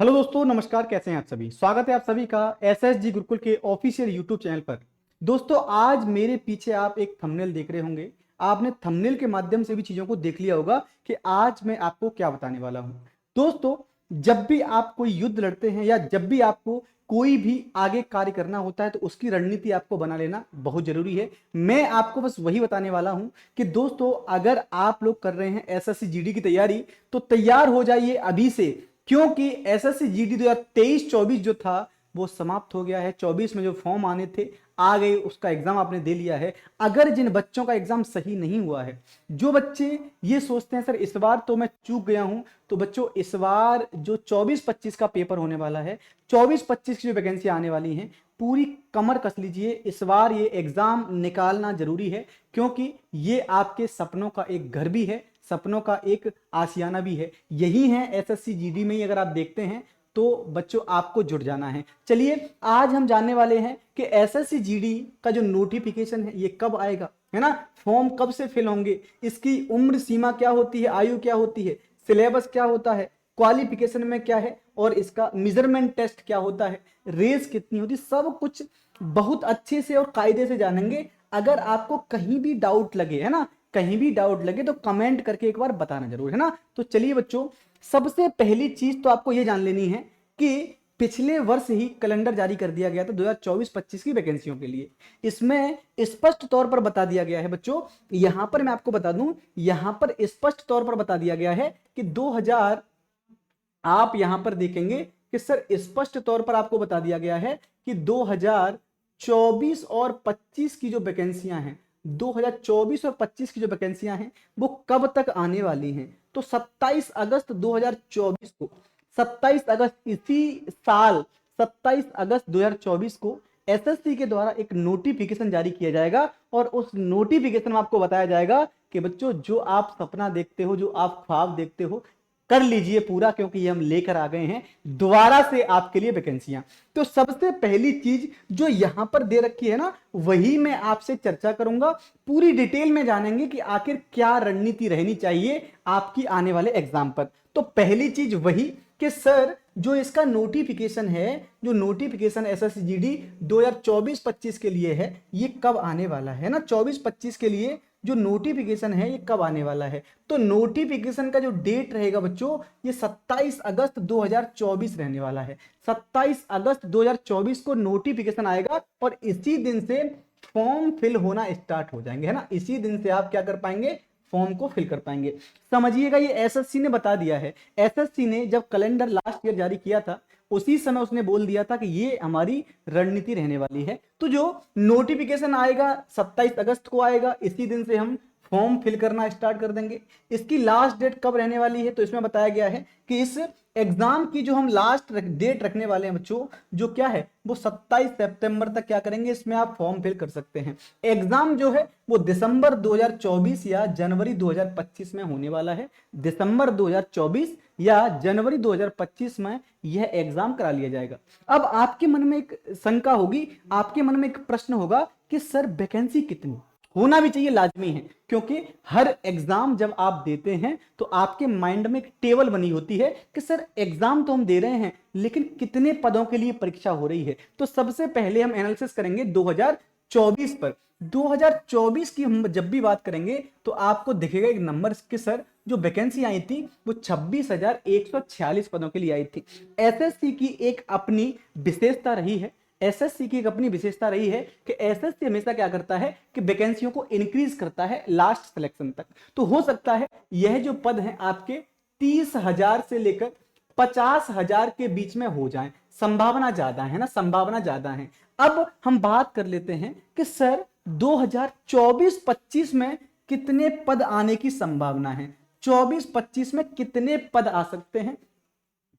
Hello दोस्तों, नमस्कार। कैसे हैं आप सभी? स्वागत है आप सभी का एसएसजी गुरुकुल के ऑफिशियल यूट्यूब चैनल पर। दोस्तों, आज मेरे पीछे आप एक थंबनेल देख रहे होंगे। आपने थंबनेल के माध्यम से भी चीजों को देख लिया होगा कि आज मैं आपको क्या बताने वाला हूं। दोस्तों, जब भी आप कोई युद्ध लड़ते हैं या जब भी आपको कोई भी आगे कार्य करना होता है तो उसकी रणनीति आपको बना लेना बहुत जरूरी है। मैं आपको बस वही बताने वाला हूं कि दोस्तों, अगर आप लोग कर रहे हैं एसएससी जीडी की तैयारी तो तैयार हो जाइए अभी से, क्योंकि एसएससी जीडी 2023-24 जो था वो समाप्त हो गया है। 24 में जो फॉर्म आने थे आ गए, उसका एग्जाम आपने दे लिया है। अगर जिन बच्चों का एग्जाम सही नहीं हुआ है, जो बच्चे ये सोचते हैं सर इस बार तो मैं चूक गया हूं, तो बच्चों इस बार जो 24-25 का पेपर होने वाला है, 24-25 की जो वैकेंसी आने वाली हैं, पूरी कमर कस लीजिए। इस बार ये एग्जाम निकालना जरूरी है, क्योंकि ये आपके सपनों का एक घर भी है, सपनों का एक आशियाना भी है। यही है एसएससी जीडी में ही अगर आप देखते हैं तो बच्चों आपको जुड़ जाना है। चलिए, आज हम जानने वाले हैं कि एसएससी जीडी का जो नोटिफिकेशन है ये कब आएगा, है ना। फॉर्म कब से फिल होंगे, इसकी उम्र सीमा क्या होती है, आयु क्या होती है, सिलेबस क्या होता है, क्वालिफिकेशन में क्या है, और इसका मेजरमेंट टेस्ट क्या होता है, रेस कितनी होती है, सब कुछ बहुत अच्छे से और कायदे से जानेंगे। अगर आपको कहीं भी डाउट लगे, है ना, कहीं भी डाउट लगे तो कमेंट करके एक बार बताना जरूर, है ना। तो चलिए बच्चों, सबसे पहली चीज तो आपको यह जान लेनी है कि पिछले वर्ष ही कैलेंडर जारी कर दिया गया था 2024-25 की वैकेंसियों के लिए। इसमें स्पष्ट तौर पर बता दिया गया है बच्चों, यहां पर मैं आपको बता दूं, यहां पर स्पष्ट तौर पर बता दिया गया है कि 2000, आप यहां पर देखेंगे कि सर स्पष्ट तौर पर आपको बता दिया गया है कि 2024 और 25 की जो वैकेंसियां हैं, 2024 और 25 की जो वैकेंसियां हैं वो कब तक आने वाली हैं। तो 27 अगस्त 2024 को, 27 अगस्त इसी साल, 27 अगस्त 2024 को एसएससी के द्वारा एक नोटिफिकेशन जारी किया जाएगा, और उस नोटिफिकेशन में आपको बताया जाएगा कि बच्चों जो आप सपना देखते हो, जो आप ख्वाब देखते हो, कर लीजिए पूरा, क्योंकि ये हम लेकर आ गए हैं दोबारा से आपके लिए वैकेंसियां। तो सबसे पहली चीज जो यहां पर दे रखी है ना, वही मैं आपसे चर्चा करूंगा। पूरी डिटेल में जानेंगे कि आखिर क्या रणनीति रहनी चाहिए आपकी आने वाले एग्जाम पर। तो पहली चीज वही कि सर जो इसका नोटिफिकेशन है, जो नोटिफिकेशन एसएससी जीडी 2024-25 के लिए है, ये कब आने वाला है ना, 24-25 के लिए जो नोटिफिकेशन है ये कब आने वाला है। तो नोटिफिकेशन का जो डेट रहेगा बच्चों, ये 27 अगस्त 2024 रहने वाला है। 27 अगस्त 2024 को नोटिफिकेशन आएगा, और इसी दिन से फॉर्म फिल होना स्टार्ट हो जाएंगे, है ना। इसी दिन से आप क्या कर पाएंगे, फॉर्म को फिल कर पाएंगे। समझिएगा, ये एसएससी ने बता दिया है। एसएससी ने जब कैलेंडर लास्ट ईयर जारी किया था, उसी समय उसने बोल दिया था कि ये हमारी रणनीति रहने वाली है। तो जो नोटिफिकेशन आएगा 27 अगस्त को आएगा, इसी दिन से हम फॉर्म फिल करना स्टार्ट कर देंगे। इसकी लास्ट डेट कब रहने वाली है, तो इसमें बताया गया है कि इस एग्जाम की जो हम लास्ट डेट रखने वाले हैं बच्चों, जो क्या है वो 27 सितंबर तक क्या करेंगे, इसमें आप फॉर्म फिल कर सकते हैं। एग्जाम जो है वो दिसंबर 2024 या जनवरी 2025 में होने वाला है। दिसंबर 2024 या जनवरी 2025 में यह एग्जाम करा लिया जाएगा। अब आपके मन में एक शंका होगी, आपके मन में एक प्रश्न होगा कि सर वैकेंसी कितनी होना भी चाहिए, लाजमी है, क्योंकि हर एग्जाम जब आप देते हैं तो आपके माइंड में एक टेबल बनी होती है कि सर एग्जाम तो हम दे रहे हैं, लेकिन कितने पदों के लिए परीक्षा हो रही है। तो सबसे पहले हम एनालिसिस करेंगे 2024 पर। 2024 की हम जब भी बात करेंगे तो आपको दिखेगा एक नंबर कि सर जो वैकेंसी आई थी वो 26,146 पदों के लिए आई थी। एसएससी की एक अपनी विशेषता रही है, एसएससी की एक अपनी विशेषता रही है कि एसएससी हमेशा क्या करता है कि वैकेंसियों को इंक्रीज करता है लास्ट सिलेक्शन तक। तो हो सकता है यह जो पद हैं आपके 30,000 से लेकर 50,000 के बीच में हो जाएं। संभावना ज्यादा है ना, संभावना ज्यादा है। अब हम बात कर लेते हैं कि सर 2024-25 में कितने पद आने की संभावना है, 24-25 में कितने पद आ सकते हैं।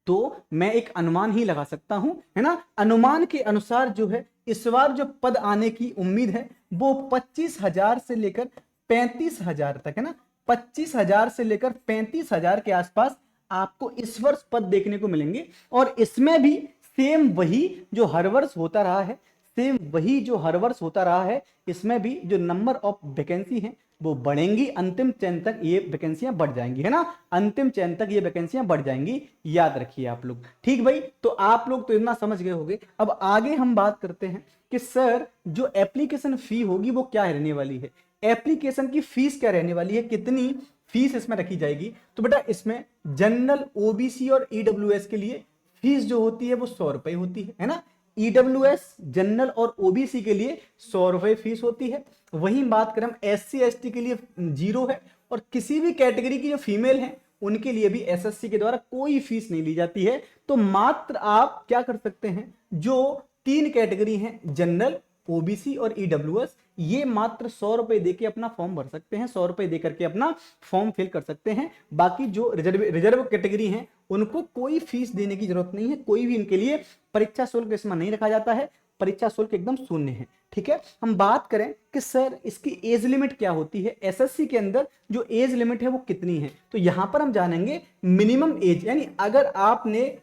तो मैं एक अनुमान ही लगा सकता हूं, है ना। अनुमान के अनुसार जो है इस बार जो पद आने की उम्मीद है वो 25,000 से लेकर 35,000 तक, है ना। 25,000 से लेकर 35,000 के आसपास आपको इस वर्ष पद देखने को मिलेंगे। और इसमें भी सेम वही जो हर वर्ष होता रहा है, सेम वही जो हर वर्ष होता रहा है, इसमें भी जो नंबर ऑफ वैकेंसी है वो बढ़ेंगी, अंतिम चयन तक ये वैकेंसियां बढ़ जाएंगी, है ना, अंतिम चयन तक ये वैकेंसियां बढ़ जाएंगी, याद रखिए आप लोग। ठीक भाई, तो आप लोग तो इतना समझ गए होंगे। अब आगे हम बात करते हैं कि सर जो एप्लीकेशन फी होगी वो क्या रहने वाली है, एप्लीकेशन की फीस क्या रहने वाली है, कितनी फीस इसमें रखी जाएगी। तो बेटा इसमें जनरल, ओबीसी और ईडब्ल्यूएस के लिए फीस जो होती है वो 100 रुपए होती है ना, ईडब्ल्यूएस, जनरल और ओबीसी के लिए 100 रुपए फीस होती है। वहीं बात करें हम एससी एसटी के लिए 0 है, और किसी भी कैटेगरी की जो फीमेल है उनके लिए भी एसएससी के द्वारा कोई फीस नहीं ली जाती है। तो मात्र आप क्या कर सकते हैं, जो 3 कैटेगरी हैं, जनरल, ओबीसी और ईडब्ल्यूएस, ये मात्र 100 रुपए देके अपना फॉर्म भर सकते हैं, 100 रुपए देकर के अपना फॉर्म फिल कर सकते हैं। बाकी जो रिजर्व कैटेगरी हैं उनको कोई फीस देने की जरूरत नहीं है, कोई भी इनके लिए परीक्षा शुल्क इसमें नहीं रखा जाता है, परीक्षा शुल्क एकदम शून्य है। ठीक है, हम बात करें कि सर इसकी एज लिमिट क्या होती है, एसएससी के अंदर जो एज लिमिट है वो कितनी है। तो यहां पर हम जानेंगे मिनिमम एज, यानी अगर आपने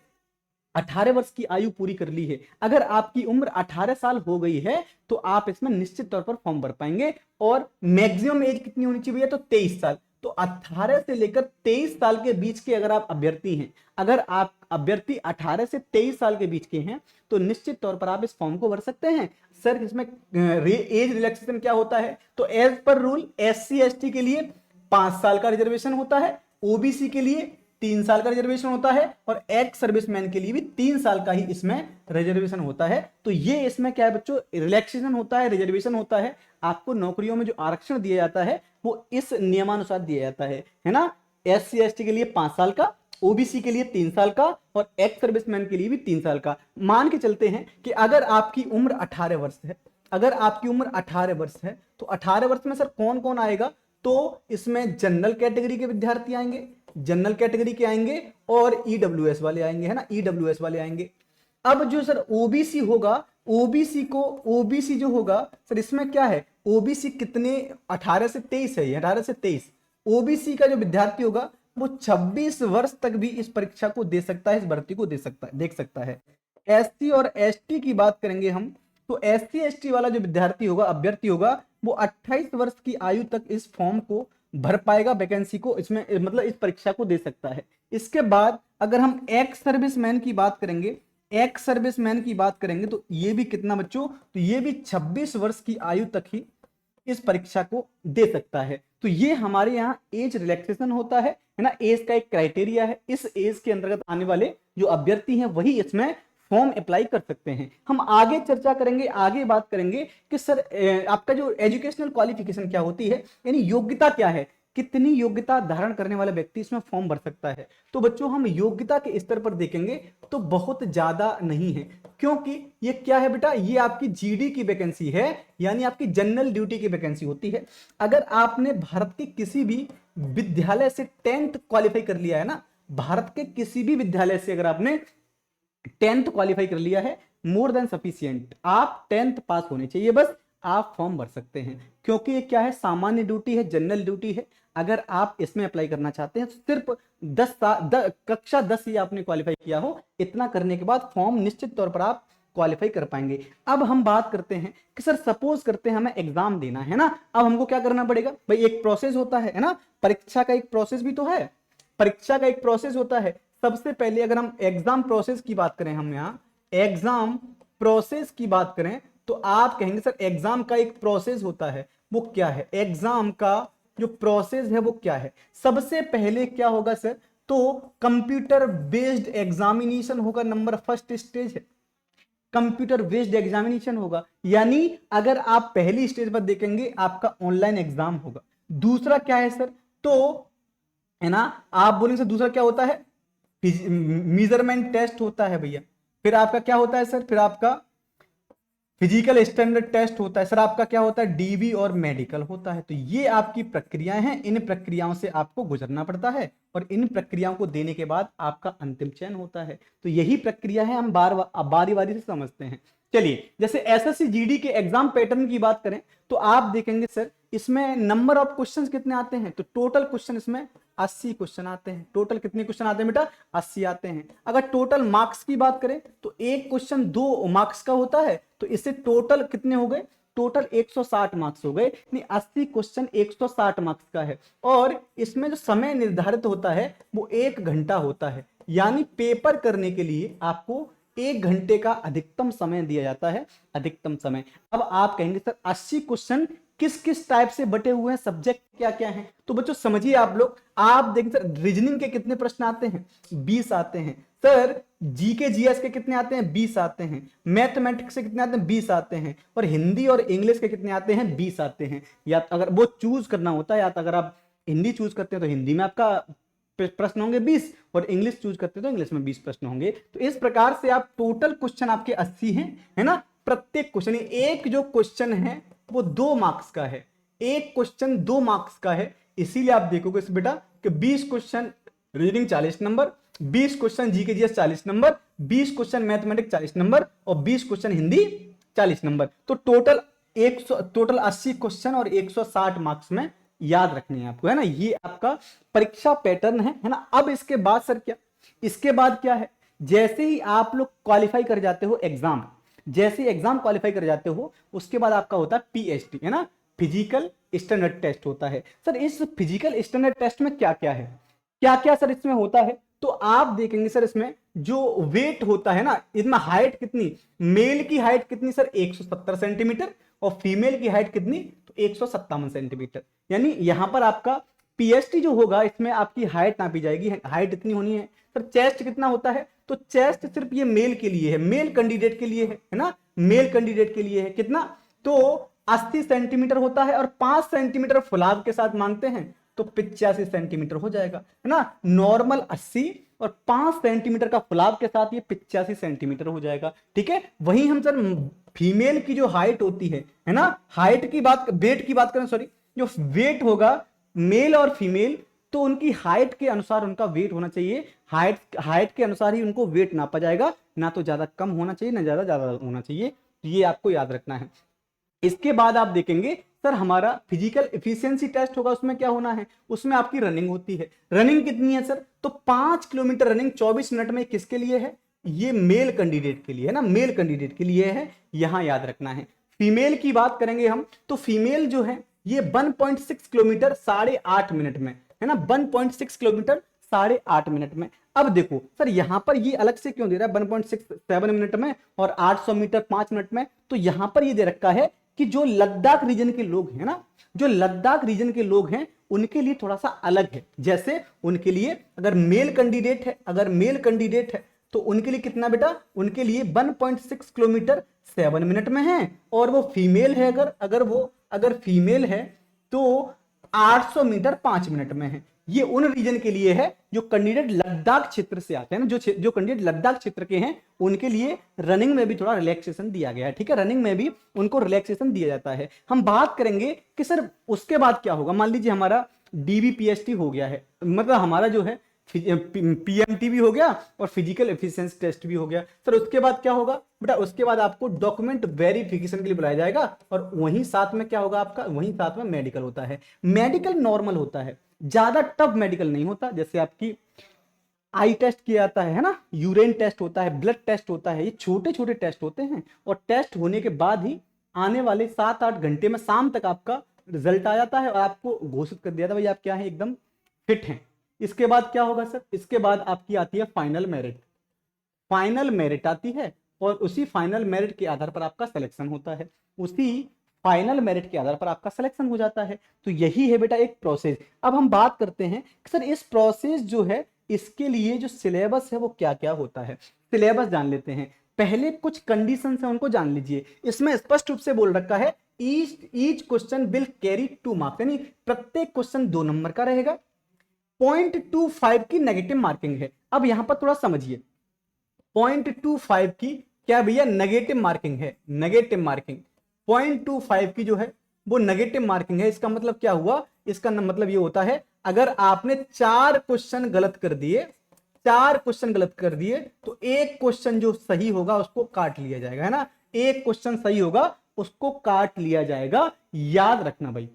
18 वर्ष की आयु पूरी कर ली है, अगर आपकी उम्र 18 साल हो गई है तो आप इसमें निश्चित तौर पर फॉर्म भर पाएंगे। और मैक्सिमम एज कितनी होनी चाहिए भैया, तो 23 साल। तो 18 से लेकर 23 साल के बीच के अगर आप अभ्यर्थी हैं, अगर आप अभ्यर्थी 18 से 23 साल के बीच के हैं तो निश्चित तौर पर आप इस फॉर्म को भर सकते हैं। सर इसमें एज रिलैक्सेशन क्या होता है, तो as per rule SC ST के लिए 5 साल का रिजर्वेशन होता है, ओबीसी के लिए 3 साल का रिजर्वेशन होता है, और एक्स सर्विसमैन के लिए भी 3 साल का ही इसमें रिजर्वेशन होता है। तो ये इसमें क्या है बच्चों, रिलैक्सेशन होता है, रिजर्वेशन होता है। आपको नौकरियों में जो आरक्षण दिया जाता है वो इस नियमानुसार दिया जाता है ना। एससी एसटी के लिए 5 साल का, ओबीसी के लिए 3 साल का, और एक्स सर्विसमैन के लिए भी 3 साल का। मान के चलते हैं कि अगर आपकी उम्र 18 वर्ष है, अगर आपकी उम्र 18 वर्ष है तो 18 वर्ष में सर कौन कौन आएगा, तो इसमें जनरल कैटेगरी के विद्यार्थी आएंगे, जनरल कैटेगरी के आएंगे, और ईडब्ल्यूएस वाले आएंगे, है ना, ईडब्ल्यूएस वाले आएंगे। अब जो सर ओबीसी होगा, ओबीसी जो होगा सर इसमें क्या है, ओबीसी कितने, 18 से 23 है, 18 से 23। ओबीसी का जो विद्यार्थी होगा वो 26 वर्ष तक भी इस परीक्षा को दे सकता है, इस भर्ती को दे सकता है, देख सकता है। एससी और एसटी की बात करेंगे हम, तो एससी एसटी वाला जो विद्यार्थी होगा, अभ्यर्थी होगा, वो 28 वर्ष की आयु तक इस फॉर्म को भर पाएगा, वैकेंसी को इसमें मतलब इस परीक्षा को दे सकता है। इसके बाद अगर हम एक्स सर्विसमैन की बात करेंगे, एक्स सर्विसमैन की बात करेंगे तो ये भी कितना बच्चों, तो ये भी 26 वर्ष की आयु तक ही इस परीक्षा को दे सकता है। तो ये हमारे यहाँ एज रिलैक्सेशन होता है ना, एज का एक क्राइटेरिया है। इस एज के अंतर्गत आने वाले जो अभ्यर्थी हैं वही इसमें फॉर्म अप्लाई कर सकते हैं। हम आगे चर्चा करेंगे, आगे बात करेंगे कि सर आपका जो एजुकेशनल क्वालिफिकेशन क्या होती है, यानी योग्यता क्या है, कितनी योग्यता धारण करने वाला व्यक्ति इसमें फॉर्म भर सकता है। तो बच्चों हम योग्यता के स्तर पर देखेंगे तो बहुत ज्यादा नहीं है, क्योंकि ये क्या है बेटा, ये आपकी जीडी की वैकेंसी है, यानी आपकी जनरल ड्यूटी की वैकेंसी होती है। अगर आपने भारत के किसी भी विद्यालय से 10th क्वालिफाई कर लिया है ना, भारत के किसी भी विद्यालय से अगर आपने 10th क्वालिफाई कर लिया है, मोर देन सफिशियंट, आप 10th पास होने चाहिए बस, आप फॉर्म भर सकते हैं। क्योंकि ये क्या है, सामान्य ड्यूटी है, जनरल ड्यूटी है। अगर आप इसमें अप्लाई करना चाहते हैं तो सिर्फ कक्षा 10 ही आपने क्वालिफाई किया हो, इतना करने के बाद फॉर्म निश्चित तौर पर आप क्वालिफाई कर पाएंगे। अब हम बात करते हैं कि सर सपोज करते हैं हमें एग्जाम देना है ना, अब हमको क्या करना पड़ेगा भाई, एक प्रोसेस होता है ना, परीक्षा का एक प्रोसेस भी तो है, परीक्षा का एक प्रोसेस होता है। सबसे पहले अगर हम एग्जाम प्रोसेस की बात करें, हम यहाँ एग्जाम प्रोसेस की बात करें तो आप कहेंगे सर एग्जाम का एक प्रोसेस होता है, वो क्या है, एग्जाम का जो प्रोसेस है वो क्या है। सबसे पहले क्या होगा सर, तो कंप्यूटर बेस्ड एग्जामिनेशन होगा, नंबर फर्स्ट स्टेज है, कंप्यूटर बेस्ड एग्जामिनेशन होगा। यानी अगर आप पहली स्टेज पर देखेंगे आपका ऑनलाइन एग्जाम होगा। दूसरा क्या है सर, तो है ना, आप बोलेंगे सर दूसरा क्या होता है, मेजरमेंट टेस्ट होता है भैया। फिर आपका क्या होता है सर, फिर आपका फिजिकल स्टैंडर्ड टेस्ट होता है, सर आपका क्या होता है, डीबी और मेडिकल होता है। तो ये आपकी प्रक्रियाएं हैं, इन प्रक्रियाओं से आपको गुजरना पड़ता है और इन प्रक्रियाओं को देने के बाद आपका अंतिम चयन होता है। तो यही प्रक्रिया है, हम बारी बारी से समझते हैं। चलिए, जैसे एसएससी जीडी के एग्जाम पैटर्न की बात करें तो आप देखेंगे सर इसमें नंबर ऑफ क्वेश्चंस कितने आते हैं, तो टोटल क्वेश्चन इसमें 80 क्वेश्चन आते हैं। टोटल कितने क्वेश्चन आते हैं बेटा, 80 आते हैं। अगर टोटल मार्क्स की बात करें तो एक क्वेश्चन 2 मार्क्स का होता है, तो इससे टोटल कितने हो गए, टोटल 160 मार्क्स हो गए, यानी 80 क्वेश्चन 160 मार्क्स का है। और इसमें जो समय निर्धारित होता है वो 1 घंटा होता है, यानी पेपर करने के लिए आपको 1 घंटे का अधिकतम समय दिया जाता है, अधिकतम समय। अब आप कहेंगे सर 80 क्वेश्चन किस किस टाइप से बटे हुए हैं, सब्जेक्ट क्या क्या है? तो बच्चों समझिए आप लोग, आप देखिए सर रीजनिंग के कितने प्रश्न आते हैं, 20 आते हैं। सर जीके जीएस के कितने आते हैं, 20 आते हैं। मैथमेटिक्स से कितने आते हैं, 20 आते हैं। और हिंदी और इंग्लिश के कितने आते हैं, 20 आते हैं। या अगर वो चूज करना होता है, या तो अगर आप हिंदी चूज करते हैं तो हिंदी में आपका प्रश्न होंगे 20, और इंग्लिश चूज करते हैं तो इंग्लिश में 20 प्रश्न होंगे। तो इस प्रकार से आप टोटल क्वेश्चन आपके 80 हैं, है ना। प्रत्येक क्वेश्चन, एक जो क्वेश्चन है वो 2 मार्क्स का है, एक क्वेश्चन 2 मार्क्स का है। इसीलिए आप देखोगे इस बेटा कि 20 question reading 40 number, 20 question GK GS 40 number, 20 question mathematics 40 number, और 20 क्वेश्चन हिंदी 40 नंबर। तो टोटल 80 क्वेश्चन और 160 मार्क्स में याद रखने हैं आपको, है ना। ये आपका परीक्षा पैटर्न है ना। अब इसके बाद सर क्या, इसके बाद क्या है, जैसे ही आप लोग क्वालिफाई कर जाते हो एग्जाम, जैसे एग्जाम क्वालिफाई कर जाते हो उसके बाद आपका होता है पीएचटी, है ना, फिजिकल स्टैंडर्ड टेस्ट होता है। सर इस फिजिकल स्टैंडर्ड टेस्ट में क्या क्या है, क्या क्या सर इसमें होता है? तो आप देखेंगे सर इसमें जो वेट होता है ना, इसमें हाइट कितनी, मेल की हाइट कितनी सर 170 सेंटीमीटर, और फीमेल की हाइट कितनी, तो 157 सेंटीमीटर। यानी यहां पर आपका पीएचटी जो होगा इसमें आपकी हाइट नापी जाएगी, हाइट इतनी होनी है। सर चेस्ट कितना होता है, तो चेस्ट सिर्फ ये मेल के लिए है, मेल कैंडिडेट के लिए है ना, मेल कैंडिडेट के लिए है। कितना, तो 80 सेंटीमीटर होता है, और 5 सेंटीमीटर फुलाव के साथ मांगते हैं तो 85 सेंटीमीटर हो जाएगा, है ना। नॉर्मल 80 और 5 सेंटीमीटर का फुलाव के साथ ये 85 सेंटीमीटर हो जाएगा, ठीक है। वहीं हम सर फीमेल की जो हाइट होती है ना, हाइट की बात, वेट की बात करें, सॉरी, जो वेट होगा मेल और फीमेल, तो उनकी हाइट के अनुसार उनका वेट होना चाहिए, हाइट के अनुसार ही उनको वेट नापा जाएगा, ना तो ज्यादा कम होना चाहिए ना ज्यादा ज्यादा होना चाहिए। तो ये आपको याद रखना है। इसके बाद आप देखेंगे सर हमारा फिजिकल एफिशिएंसी टेस्ट होगा, उसमें क्या होना है, उसमें आपकी रनिंग होती है। रनिंग कितनी है सर, तो 5 किलोमीटर रनिंग 24 मिनट में किसके लिए है, ये मेल कैंडिडेट के लिए है ना, मेल कैंडिडेट के लिए है, यहां याद रखना है। फीमेल की बात करेंगे हम, तो फीमेल जो है ये 1.6 किलोमीटर 8.5 मिनट में, है ना, 1.6 किलोमीटर 8.5 मिनट में। अब देखो सर यहां पर ये अलग से क्यों दे रहा है 1.67 मिनट में और 800 मीटर 5 मिनट में, तो यहां पर ये दे रखा है कि जो लद्दाख रीजन के लोग हैं ना, जो लद्दाख रीजन के लोग हैं उनके लिए थोड़ा सा अलग है। जैसे उनके लिए अगर मेल कैंडिडेट है, अगर मेल कैंडिडेट है तो उनके लिए कितना बेटा, उनके लिए 1.6 किलोमीटर 7 मिनट में है, और वो फीमेल है, अगर फीमेल है तो 800 मीटर 5 मिनट में है। ये उन रीजन के लिए है जो कैंडिडेट लद्दाख क्षेत्र से आते हैं ना, जो कैंडिडेट लद्दाख क्षेत्र के हैं उनके लिए रनिंग में भी थोड़ा रिलैक्सेशन दिया गया है, ठीक है, रनिंग में भी उनको रिलैक्सेशन दिया जाता है। हम बात करेंगे कि सर उसके बाद क्या होगा, मान लीजिए हमारा डीबीपीएसटी हो गया है, मतलब हमारा जो है पीएमटी भी हो गया और फिजिकल एफिशिएंसी टेस्ट भी हो गया। सर उसके बाद क्या होगा बेटा, उसके बाद आपको डॉक्यूमेंट वेरिफिकेशन के लिए बुलाया जाएगा, और वहीं साथ में क्या होगा आपका, वहीं साथ में मेडिकल होता है। मेडिकल नॉर्मल होता है, ज्यादा टफ मेडिकल नहीं होता। जैसे आपकी आई टेस्ट किया जाता है ना, यूरिन टेस्ट होता है, ब्लड टेस्ट होता है, ये छोटे छोटे टेस्ट होते हैं, और टेस्ट होने के बाद ही आने वाले 7-8 घंटे में शाम तक आपका रिजल्ट आ जाता है और आपको घोषित कर दिया था भाई आप क्या है, एकदम फिट हैं। इसके बाद क्या होगा सर, इसके बाद आपकी आती है फाइनल मेरिट, फाइनल मेरिट आती है, और उसी फाइनल मेरिट के आधार पर आपका सिलेक्शन होता है, उसी फाइनल मेरिट के आधार पर आपका सिलेक्शन हो जाता है। तो यही है बेटा एक प्रोसेस। अब हम बात करते हैं कि सर इस प्रोसेस जो है इसके लिए जो सिलेबस है वो क्या क्या होता है, सिलेबस जान लेते हैं। पहले कुछ कंडीशन है उनको जान लीजिए। इसमें स्पष्ट रूप से बोल रखा है each question will carry 2 marks, यानी प्रत्येक क्वेश्चन 2 नंबर का रहेगा। 0.25 की नेगेटिव मार्किंग है। अब यहां पर थोड़ा समझिए, 0.25 की क्या भैया नेगेटिव मार्किंग है, नेगेटिव मार्किंग 0.25 की जो है वो नेगेटिव मार्किंग है। इसका मतलब क्या हुआ, इसका मतलब ये होता है अगर आपने 4 क्वेश्चन गलत कर दिए, 4 क्वेश्चन गलत कर दिए तो एक क्वेश्चन जो सही होगा उसको काट लिया जाएगा, है ना, एक क्वेश्चन सही होगा उसको काट लिया जाएगा, याद रखना भाई।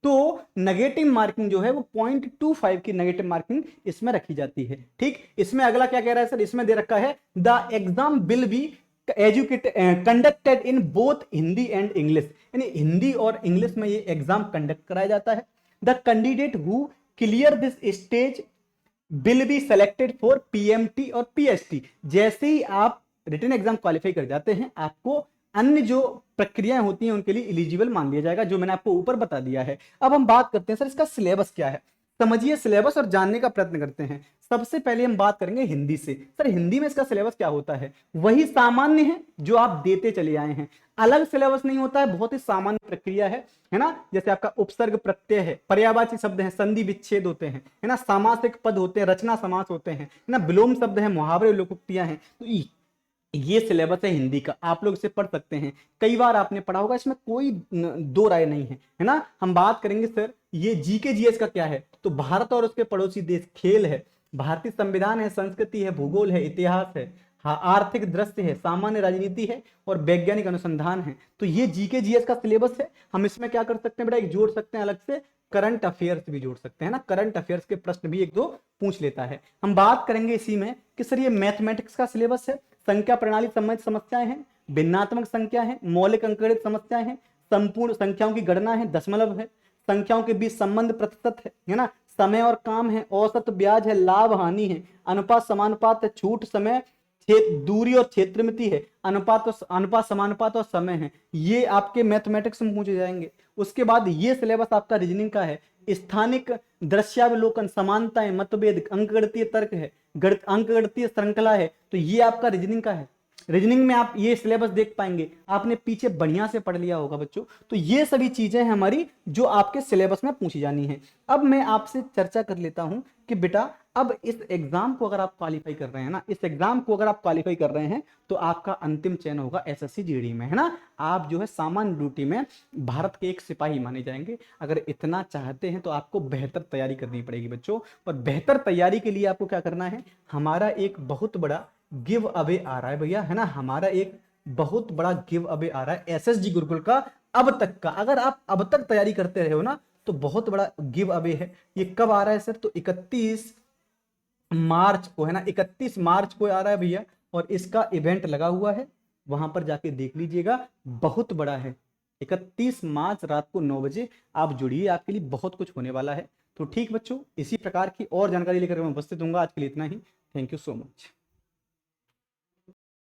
तो नेगेटिव मार्किंग जो है वो 0.25 की नेगेटिव मार्किंग इसमें रखी जाती है, ठीक। इसमें अगला क्या कह रहा है सर, इसमें दे रखा है the exam will be educate conducted in both Hindi and English, यानी हिंदी और इंग्लिश में ये एग्जाम कंडक्ट कराया जाता है। The candidate who clear this stage will be selected for PMT और पीएसटी। जैसे ही आप रिटन एग्जाम क्वालिफाई कर जाते हैं, आपको अन्य जो प्रक्रियाएं होती हैं उनके लिए एलिजिबल मान लिया जाएगा, जो मैंने आपको ऊपर बता दिया है। अब हम बात करते हैं सर इसका सिलेबस क्या है। समझिए सिलेबस और जानने का प्रयत्न करते हैं। सबसे पहले हम बात करेंगे हिंदी से। सर हिंदी में इसका सिलेबस क्या होता है? वही सामान्य है जो आप देते चले आए हैं, अलग सिलेबस नहीं होता है, बहुत ही सामान्य प्रक्रिया है ना। जैसे आपका उपसर्ग प्रत्यय है, पर्यायवाची शब्द है, संधि विच्छेद होते हैं, है ना, सामासिक पद होते हैं, रचना समास होते हैं, है ना, विलोम शब्द है, मुहावरे लोकोक्तियां हैं। तो ये सिलेबस है हिंदी का, आप लोग इसे पढ़ सकते हैं, कई बार आपने पढ़ा होगा, इसमें कोई दो राय नहीं है ना। हम बात करेंगे सर ये जीके जीएस का क्या है, तो भारत और उसके पड़ोसी देश, खेल है, भारतीय संविधान है, संस्कृति है, भूगोल है, इतिहास है, हाँ, आर्थिक दृश्य है, सामान्य राजनीति है और वैज्ञानिक अनुसंधान है। तो ये जीके जीएस का सिलेबस है। हम इसमें क्या कर सकते हैं बेटा, एक जोड़ सकते हैं अलग से, करंट अफेयर्स भी जोड़ सकते हैं ना, करंट अफेयर्स के प्रश्न भी एक दो पूछ लेता है। हम बात करेंगे इसी में कि सर ये मैथमेटिक्स का सिलेबस है, संख्या प्रणाली संबंधित समस्याएं हैं, भिन्नात्मक संख्या है, मौलिक अंकगणित समस्याएं हैं, संपूर्ण संख्याओं की गणना है, दशमलव है, संख्याओं के बीच संबंध प्रतिशत है ना, समय और काम है, औसत ब्याज है, लाभ हानि है, अनुपात समानुपात है, छूट समय, दूरी और क्षेत्रमिति है, अनुपात समानुपात और समय है। ये आपके मैथमेटिक्स में पूछे जाएंगे। उसके बाद ये सिलेबस आपका रीजनिंग का है, स्थानिक दृश्यावलोकन, समानताएं, मतभेद, अंकगणितीय तर्क है, अंकगणितीय श्रृंखला है। तो ये आपका रीजनिंग का है। रीजनिंग में आप ये सिलेबस देख पाएंगे, आपने पीछे बढ़िया से पढ़ लिया होगा बच्चों। तो ये सभी चीजें हैं हमारी जो आपके सिलेबस में पूछी जानी है। अब मैं आपसे चर्चा कर लेता हूं कि बेटा अब इस एग्जाम को अगर आप क्वालिफाई कर रहे हैं ना, इस एग्जाम को अगर आप क्वालिफाई कर रहे हैं तो आपका अंतिम चयन होगा एसएससी जीडी में, है ना। आप जो है सामान्य ड्यूटी में भारत के एक सिपाही माने जाएंगे। अगर इतना चाहते हैं तो आपको बेहतर तैयारी करनी पड़ेगी बच्चों, और बेहतर तैयारी के लिए आपको क्या करना है, हमारा एक बहुत बड़ा गिव अवे आ रहा है भैया, है ना, हमारा एक बहुत बड़ा गिव अवे आ रहा है एसएसजी गुरुकुल का अब तक का। अगर आप अब तक तैयारी करते रहे हो ना तो बहुत बड़ा गिव अवे है। ये कब आ रहा है सर, तो 31 मार्च को, है ना, 31 मार्च को आ रहा है भैया, और इसका इवेंट लगा हुआ है, वहां पर जाके देख लीजिएगा, बहुत बड़ा है। 31 मार्च रात को 9 बजे आप जुड़िए, आपके लिए बहुत कुछ होने वाला है। तो ठीक बच्चों, इसी प्रकार की और जानकारी लेकर मैं उपस्थित हूँ। आज के लिए इतना ही। Thank you so much.